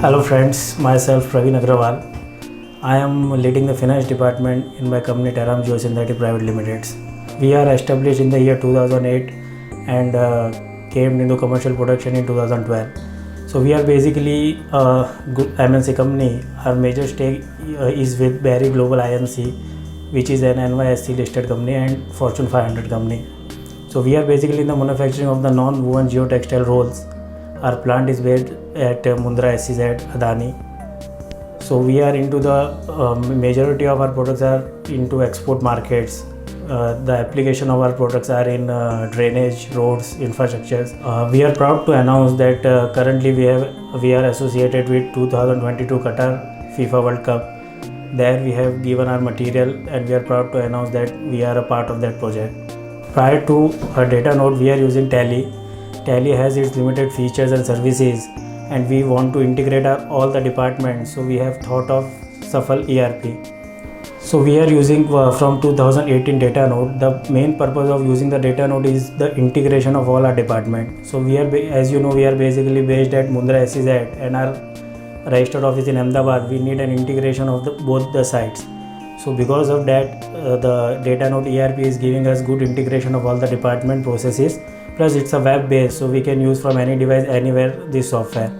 Hello friends, myself Praveen Agrawal. I am leading the finance department in my company Terram Geosynthetic Private Limited. We are established in the year 2008 and came into commercial production in 2012. So we are basically a good MNC company. Our major stake is with Barry Global Inc., which is an NYSE listed company and Fortune 500 company. So we are basically in the manufacturing of the non-woven geotextile rolls. Our plant is based at Mundra SEZ, Adani. So we are into the majority of our products are into export markets. The application of our products are in drainage, roads, infrastructures. We are proud to announce that currently we are associated with 2022 Qatar FIFA World Cup. There we have given our material and we are proud to announce that we are a part of that project. Prior to our data node, we are using Tally. Tally has its limited features and services, and we want to integrate all the departments. So we have thought of Safal ERP. So we are using from 2018 data node. The main purpose of using the data node is the integration of all our departments. So we are, as you know, we are basically based at Mundra SEZ and our registered office in Ahmedabad. We need an integration of both the sites. So because of that, the data node ERP is giving us good integration of all the department processes. Plus it's a web based, so we can use from any device anywhere this software.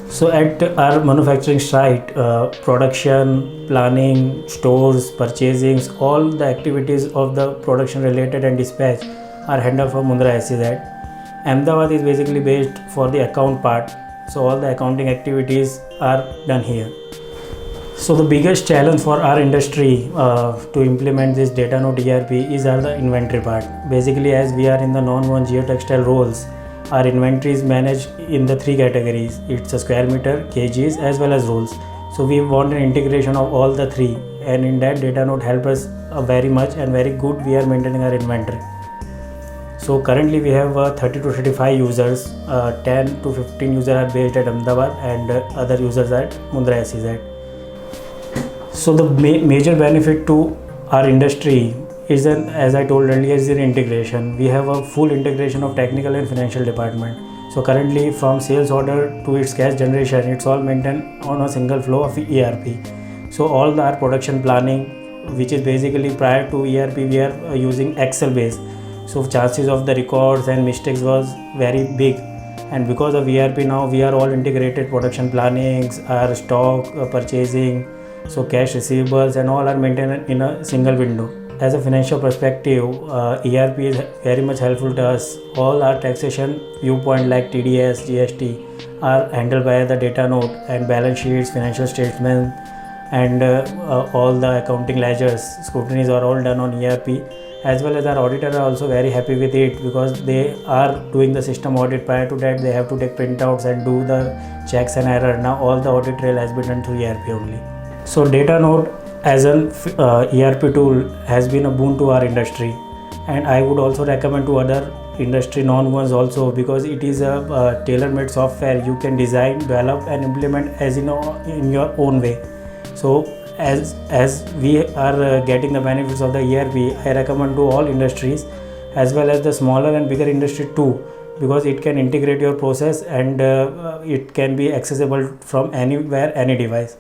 So at our manufacturing site, production, planning, stores, purchasing, all the activities of the production related and dispatch are handled from Mundra SEZ. Ahmedabad is basically based for the account part, so all the accounting activities are done here. So the biggest challenge for our industry to implement this data node ERP is the inventory part. Basically, as we are in the non-woven geotextile rolls, our inventory is managed in the three categories. It's a square meter, kgs as well as rolls. So we want an integration of all the three, and in that data node help us very much and very good. We are maintaining our inventory. So currently we have 30 to 35 users, 10 to 15 users are based at Ahmedabad and other users at Mundra SEZ. So the major benefit to our industry is that, as I told earlier, is the integration. We have a full integration of technical and financial department. So currently from sales order to its cash generation, it's all maintained on a single flow of ERP. So all our production planning, which is basically prior to ERP, we are using Excel based. So chances of the records and mistakes was very big. And because of ERP now, we are all integrated production plannings, our stock, purchasing, so cash receivables and all are maintained in a single window. As a financial perspective, ERP is very much helpful to us. All our taxation viewpoint like TDS, GST are handled by the data node, and balance sheets, financial statements and all the accounting ledgers, scrutinies are all done on ERP. As well as our auditors are also very happy with it because they are doing the system audit. Prior to that, they have to take printouts and do the checks and error. Now all the audit trail has been done through ERP only. So data node as an ERP tool has been a boon to our industry, and I would also recommend to other industry non-ones also, because it is a tailor-made software. You can design, develop and implement as you know in your own way. So as we are getting the benefits of the ERP, I recommend to all industries as well as the smaller and bigger industry too, because it can integrate your process and it can be accessible from anywhere, any device.